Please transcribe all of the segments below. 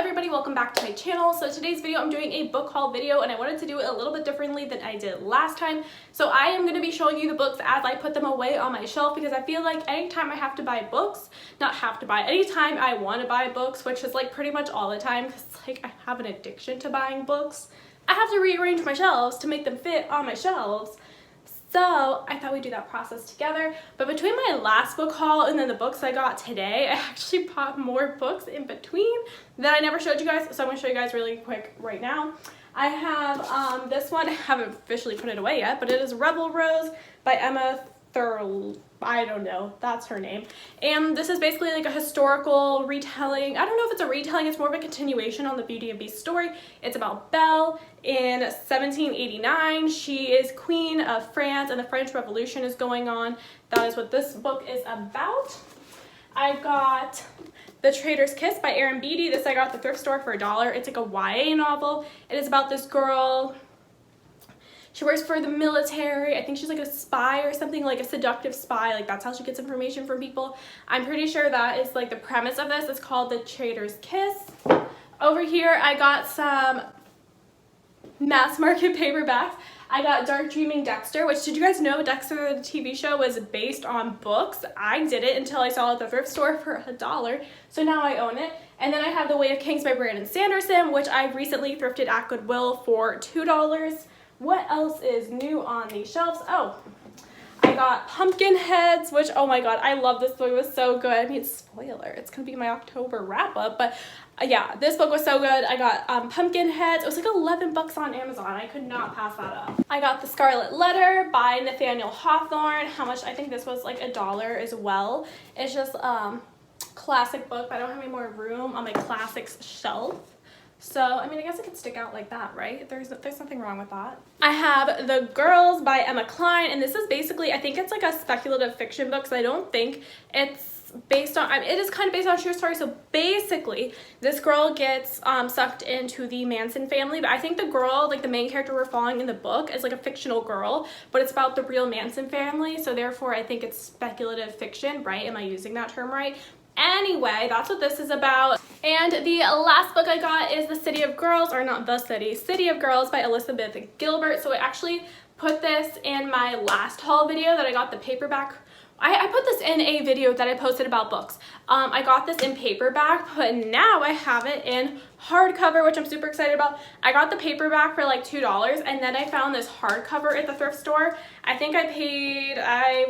everybody, welcome back to my channel. So today's video I'm doing a book haul video and I wanted to do it a little bit differently than I did last time. So I am going to be showing you the books as I put them away on my shelf because I feel like anytime I have to buy books, anytime I want to buy books, which is like pretty much all the time because like I have an addiction to buying books, I have to rearrange my shelves to make them fit on my shelves. So I thought we'd do that process together. But between my last book haul and then the books I got today, I actually bought more books in between that I never showed you guys. So I'm gonna show you guys really quick right now. I have this one. I haven't officially put it away yet, but it is Rebel Rose by Emma I don't know, that's her name. And this is basically like a historical retelling. I don't know if it's a retelling, it's more of a continuation on the Beauty and Beast story. It's about Belle in 1789. She is queen of France and the French Revolution is going on. That is what this book is about. I got The Traitor's Kiss by Erin Beatty. This I got at the thrift store for $1. It's like a YA novel. It is about this girl. She works for the military. I think she's like a spy or something, like a seductive spy. Like that's how she gets information from people. I'm pretty sure that is like the premise of this. It's called The Traitor's Kiss. Over here I got some mass market paperbacks. I got Dark Dreaming Dexter, which did you guys know Dexter the TV show was based on books? I didn't until I saw it at the thrift store for $1. So now I own it. And then I have The Way of Kings by Brandon Sanderson, which I recently thrifted at Goodwill for $2. What else is new on these shelves? Oh, I got Pumpkinheads, which, oh my god, I love this book. It was so good. I mean, spoiler, it's going to be my October wrap-up, but yeah, this book was so good. I got Pumpkinheads. It was like 11 bucks on Amazon. I could not pass that up. I got The Scarlet Letter by Nathaniel Hawthorne. How much? I think this was like $1 as well. It's just classic book, but I don't have any more room on my classics shelf. So, I mean, I guess it could stick out like that, right? There's nothing wrong with that. I have The Girls by Emma Cline, and this is basically, I think it's like a speculative fiction book, so I don't think it's based on, I mean, it is kind of based on a true story. So basically, this girl gets sucked into the Manson family, but I think the girl, like the main character we're following in the book, is like a fictional girl, but it's about the real Manson family, so therefore I think it's speculative fiction, right? Am I using that term right? Anyway, that's what this is about. And the last book I got is The City of Girls, or not The City, City of Girls by Elizabeth Gilbert. So I actually put this in my last haul video that I got the paperback. I put this in a video that I posted about books. I got this in paperback, but now I have it in hardcover, which I'm super excited about. I got the paperback for like $2, and then I found this hardcover at the thrift store. I think I paid, I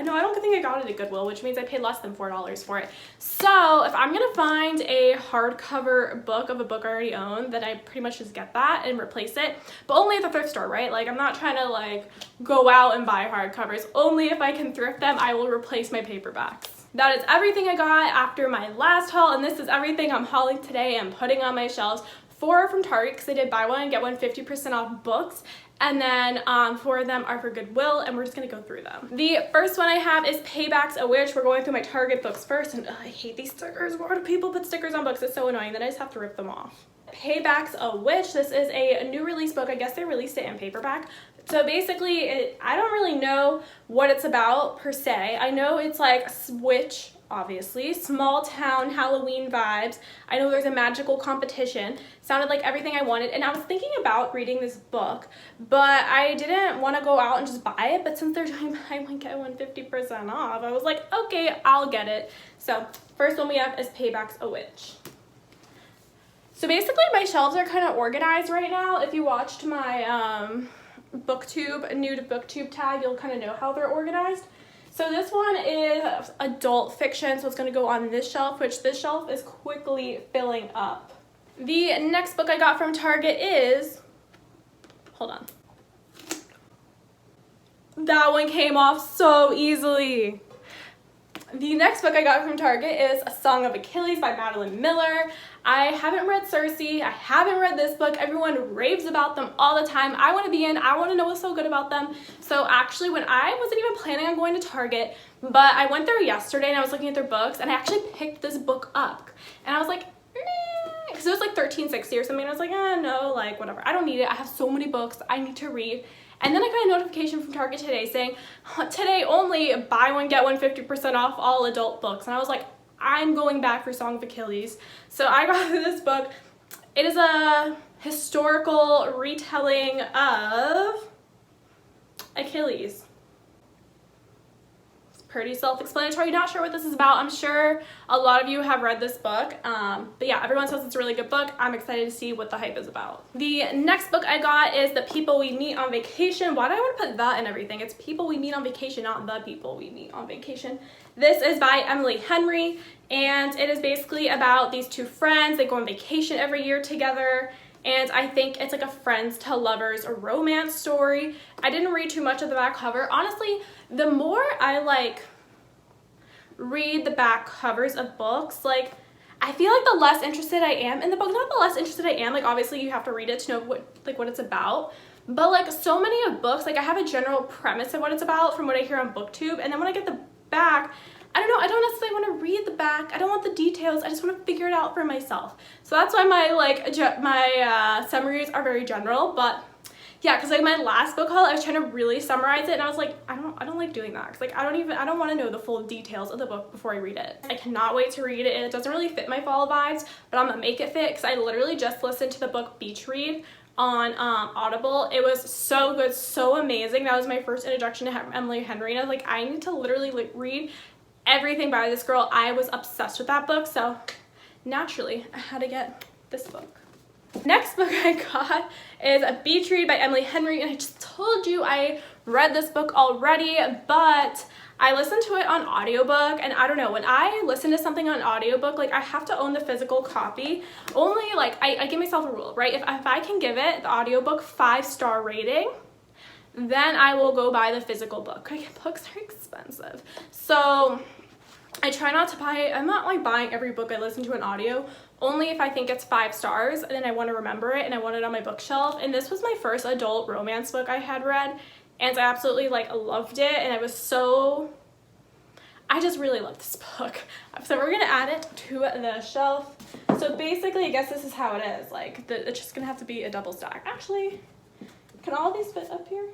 don't think I got it at Goodwill, which means I paid less than $4 for it. So if I'm gonna find a hardcover book of a book I already own, then I pretty much just get that and replace it, but only at the thrift store, right? Like I'm not trying to like go out and buy hardcovers. Only if I can thrift them, I will replace my paperbacks. That is everything I got after my last haul, and this is everything I'm hauling today and putting on my shelves. 4 are from Target because I did buy one and get one 50% off books, and then 4 of them are for Goodwill, and we're just gonna go through them. The first one I have is Payback's a Witch. We're going through my Target books first, and I hate these stickers. Why do people put stickers on books? It's so annoying that I just have to rip them off. Payback's a Witch. This is a new release book. I guess they released it in paperback. So basically, I don't really know what it's about per se. I know it's like witch, obviously, small town Halloween vibes. I know there's a magical competition. Sounded like everything I wanted, and I was thinking about reading this book, but I didn't want to go out and just buy it. But since they're doing buy one get one 50% off, I was like, okay, I'll get it. So first one we have is Payback's a Witch. So basically, my shelves are kind of organized right now. If you watched my booktube, new to booktube tag, you'll kind of know how they're organized. So this one is adult fiction, so it's going to go on this shelf, which this shelf is quickly filling up. The next book I got from Target is, hold on, that one came off so easily. The next book I got from Target is A Song of Achilles by Madeline Miller. I haven't read Circe. I haven't read this book. Everyone raves about them all the time. I want to be in. I want to know what's so good about them. So actually, when I wasn't even planning on going to Target, but I went there yesterday and I was looking at their books, and I actually picked this book up. And I was like, because it was like $13.60 or something. And I was like, no, like whatever. I don't need it. I have so many books I need to read. And then I got a notification from Target today saying, today only, buy one, get one 50% off all adult books. And I was like, I'm going back for Song of Achilles. So I got this book. It is a historical retelling of Achilles. Pretty self-explanatory. Not sure what this is about. I'm sure a lot of you have read this book, but yeah, everyone says it's a really good book. I'm excited to see what the hype is about. The next book I got is The People We Meet on Vacation. Why do I want to put that in everything? It's People We Meet on Vacation, not The People We Meet on Vacation. This is by Emily Henry, and it is basically about these two friends. They go on vacation every year together, and I think it's like a friends to lovers romance story. I didn't read too much of the back cover. Honestly, the more I like read the back covers of books, like I feel like the less interested I am in the book. Not the less interested I am, like obviously you have to read it to know what it's about. But like so many of books, like I have a general premise of what it's about from what I hear on BookTube, and then when I get the back, I don't know, I don't necessarily want to read the back. I don't want the details. I just want to figure it out for myself. So that's why my summaries are very general. But yeah, because like my last book haul, I was trying to really summarize it, and I was like, I don't like doing that, because like I don't want to know the full details of the book before I read it. I cannot wait to read it, and it doesn't really fit my fall vibes, but I'm gonna make it fit, because I literally just listened to the book Beach Read on Audible. It was so good, so amazing. That was my first introduction to Emily Henry, and I was like, I need to literally like read everything by this girl. I was obsessed with that book, so naturally I had to get this book. Next book I got is A Beach Read by Emily Henry, and I just told you I read this book already, but I listened to it on audiobook, and I don't know, when I listen to something on audiobook, like I have to own the physical copy. Only like I give myself a rule, right? If I can give it, the audiobook, 5-star rating, then I will go buy the physical book. Like, books are expensive. So I try not to buy, I'm not like buying every book I listen to in audio, only if I think it's 5 stars and then I want to remember it and I want it on my bookshelf. And this was my first adult romance book I had read, and I absolutely like loved it, and I just really love this book. So we're gonna add it to the shelf. So basically, I guess this is how it is. Like, it's just gonna have to be a double stack. Actually, can all of these fit up here?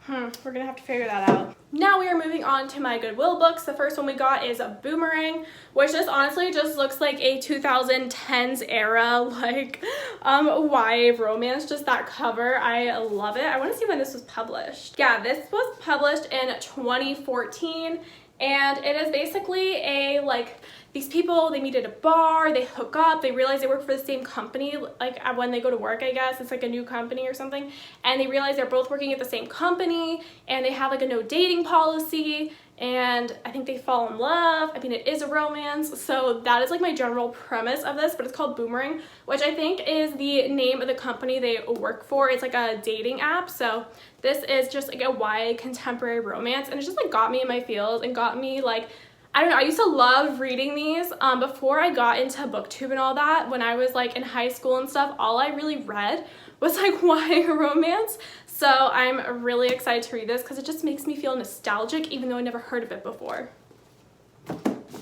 We're gonna have to figure that out. Now we are moving on to my Goodwill books. The first one we got is a Boomerang, which just honestly just looks like a 2010s era like YA romance. Just that cover, I love it. I want to see when this was published. Yeah, this was published in 2014, and it is basically a like, these people, they meet at a bar, they hook up, they realize they work for the same company, like when they go to work, I guess, it's like a new company or something, and they realize they're both working at the same company, and they have like a no dating policy, and I think they fall in love. I mean, it is a romance, so that is like my general premise of this, but it's called Boomerang, which I think is the name of the company they work for. It's like a dating app, so this is just like a YA contemporary romance, and it just like got me in my feels and got me like, I don't know, I used to love reading these before I got into BookTube and all that. When I was like in high school and stuff, all I really read was like YA romance. So I'm really excited to read this because it just makes me feel nostalgic, even though I never heard of it before.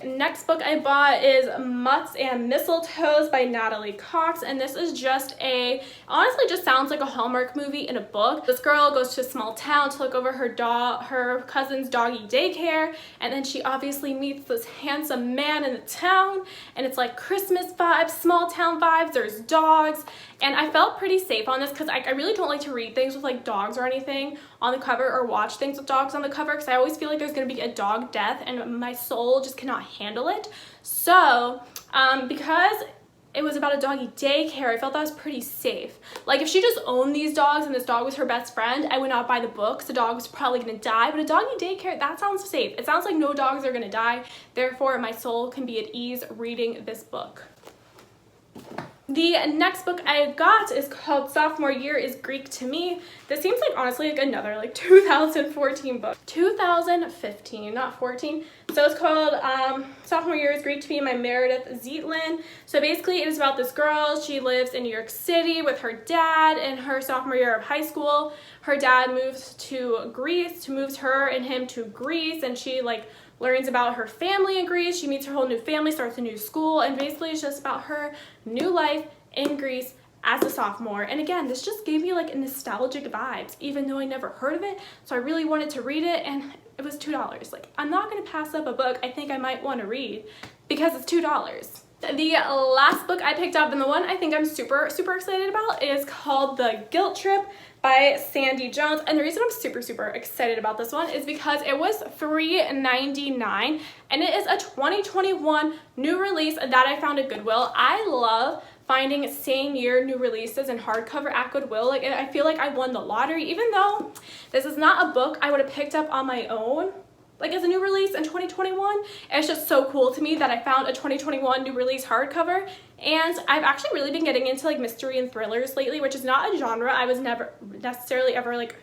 Next book I bought is Mutts and Mistletoes by Natalie Cox, and this is just honestly just sounds like a Hallmark movie in a book. This girl goes to a small town to look over her cousin's doggy daycare, and then she obviously meets this handsome man in the town, and it's like Christmas vibes, small town vibes, there's dogs, and I felt pretty safe on this because I really don't like to read things with like dogs or anything on the cover, or watch things with dogs on the cover, because I always feel like there's going to be a dog death and my soul just cannot handle it. So because it was about a doggy daycare, I felt that was pretty safe. Like, if she just owned these dogs and this dog was her best friend, I would not buy the book. The dog was probably gonna die, but a doggy daycare, that sounds safe. It sounds like no dogs are gonna die, therefore my soul can be at ease reading this book. The next book I got is called Sophomore Year is Greek to Me. This seems like honestly like another like 2014 book. 2015, not 14. So it's called Sophomore Year is Greek to Me by Meredith Zeitlin. So basically it is about this girl. She lives in New York City with her dad in her sophomore year of high school. Her dad moves to Greece, moves her and him to Greece, and she like learns about her family in Greece. She meets her whole new family, starts a new school, and basically it's just about her new life in Greece as a sophomore. And again, this just gave me like nostalgic vibes, even though I never heard of it. So I really wanted to read it, and it was $2. Like, I'm not gonna pass up a book I think I might want to read because it's $2. The last book I picked up, and the one I think I'm super excited about, is called The Guilt Trip by Sandy Jones. And the reason I'm super excited about this one is because it was $3.99, and it is a 2021 new release that I found at Goodwill. I love finding same year new releases in hardcover at Goodwill. Like, I feel like I won the lottery, even though this is not a book I would have picked up on my own, like as a new release in 2021. It's just so cool to me that I found a 2021 new release hardcover. And I've actually really been getting into like mystery and thrillers lately, which is not a genre I was never necessarily ever like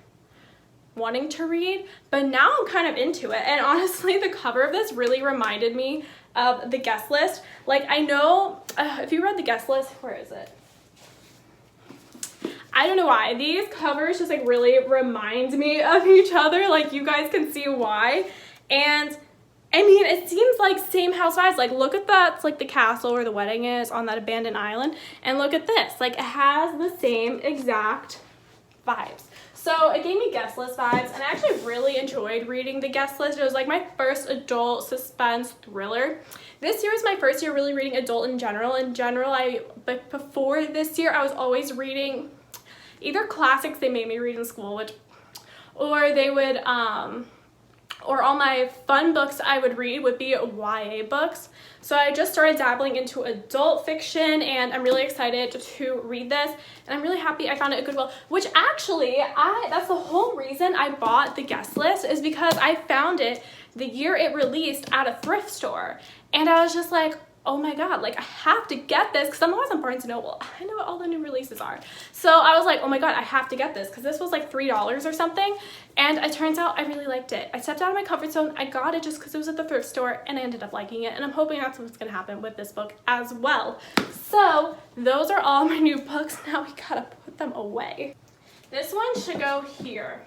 wanting to read, but now I'm kind of into it. And honestly, the cover of this really reminded me of The Guest List. Like, I know if you read The Guest List, where is it? I don't know why. These covers just like really remind me of each other. Like, you guys can see why. And I mean, it seems like same house vibes. Like, look at that. It's like the castle where the wedding is on that abandoned island. And look at this. Like, it has the same exact vibes. So it gave me Guest List vibes, and I actually really enjoyed reading The Guest List. It was like my first adult suspense thriller. This year was my first year really reading adult in general. But before this year, I was always reading either classics they made me read in school, or they would, or all my fun books I would read would be YA books. So I just started dabbling into adult fiction, and I'm really excited to read this, and I'm really happy I found it at Goodwill, which actually, that's the whole reason I bought The Guest List, is because I found it the year it released at a thrift store, and I was just like, oh my god, like, I have to get this, because I'm always on Barnes & Noble. I know what all the new releases are. So I was like, oh my god, I have to get this, because this was like $3 or something, and it turns out I really liked it. I stepped out of my comfort zone. I got it just because it was at the thrift store, and I ended up liking it, and I'm hoping that's what's going to happen with this book as well. So those are all my new books. Now we gotta put them away. This one should go here,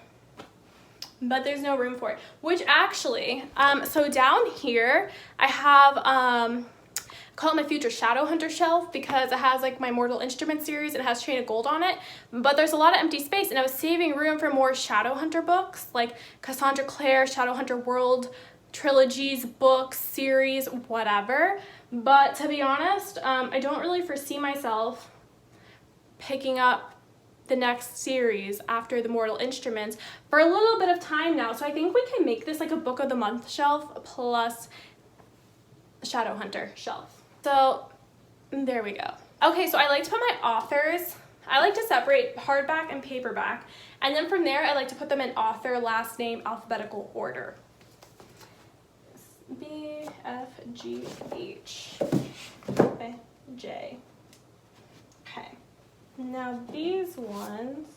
but there's no room for it, which actually, so down here I have, call it my future shadow hunter shelf, because it has like my Mortal Instruments series and it has Chain of Gold on it, but there's a lot of empty space, and I was saving room for more shadow hunter books like Cassandra Clare, Shadow Hunter World trilogies, books, series, whatever. But to be honest, I don't really foresee myself picking up the next series after the Mortal Instruments for a little bit of time now. So I think we can make this like a book of the month shelf plus shadow hunter shelf. So there we go. Okay, so I like to put my authors, I like to separate hardback and paperback, and then from there I like to put them in author last name alphabetical order. B, F, G, H, J. Okay, now these ones.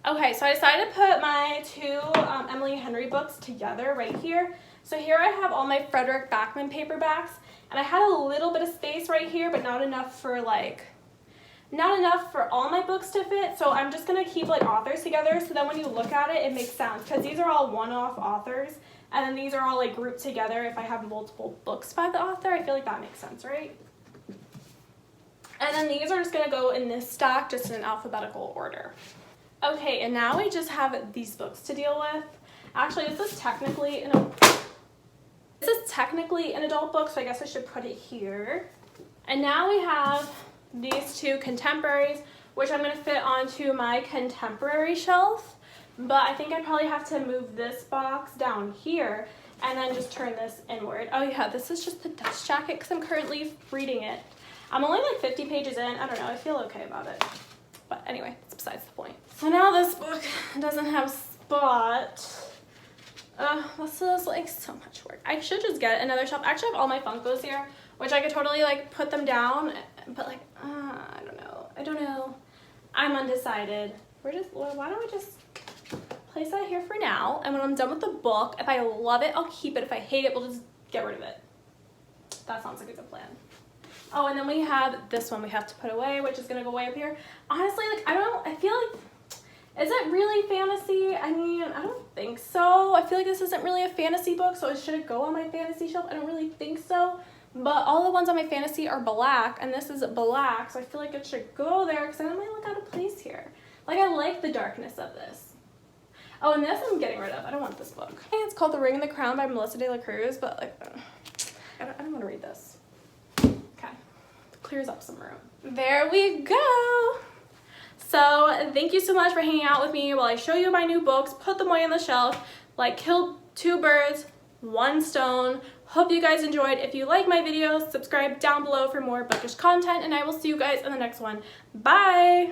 Okay, so I decided to put my two Emily Henry books together right here. So here I have all my Frederick Backman paperbacks, and I had a little bit of space right here, but not enough for all my books to fit. So I'm just gonna keep like authors together, so then when you look at it, it makes sense, because these are all one-off authors, and then these are all like grouped together. If I have multiple books by the author, I feel like that makes sense, right? And then these are just gonna go in this stack, just in alphabetical order. Okay, and now we just have these books to deal with. Actually, this is technically an adult book, so I guess I should put it here. And now we have these two contemporaries, which I'm going to fit onto my contemporary shelf. But I think I probably have to move this box down here and then just turn this inward. Oh yeah, this is just the dust jacket because I'm currently reading it. I'm only like 50 pages in. I don't know, I feel okay about it. But anyway, that's besides the point. So now this book doesn't have spot. This is like so much work. I should just get another shelf. I actually have all my Funkos here, which I could totally like put them down, but like, I don't know. I'm undecided. Why don't we just place that here for now, and when I'm done with the book, if I love it, I'll keep it. If I hate it, we'll just get rid of it. That sounds like a good plan. Oh, and then we have this one we have to put away, which is gonna go way up here. Honestly, like, I feel like, is it really fantasy? I mean, I don't think so. I feel like this isn't really a fantasy book, so should it go on my fantasy shelf? I don't really think so. but all the ones on my fantasy are black, and this is black, so I feel like it should go there because I might look out of place here. Like, I like the darkness of this. Oh, and this I'm getting rid of. I don't want this book. I think it's called The Ring and the Crown by Melissa de la Cruz, but like, I don't want to read this. Okay, clears up some room. There we go. So thank you so much for hanging out with me while I show you my new books, put them away on the shelf, like killed 2 birds, 1 stone. Hope you guys enjoyed. If you like my videos, subscribe down below for more bookish content, and I will see you guys in the next one. Bye!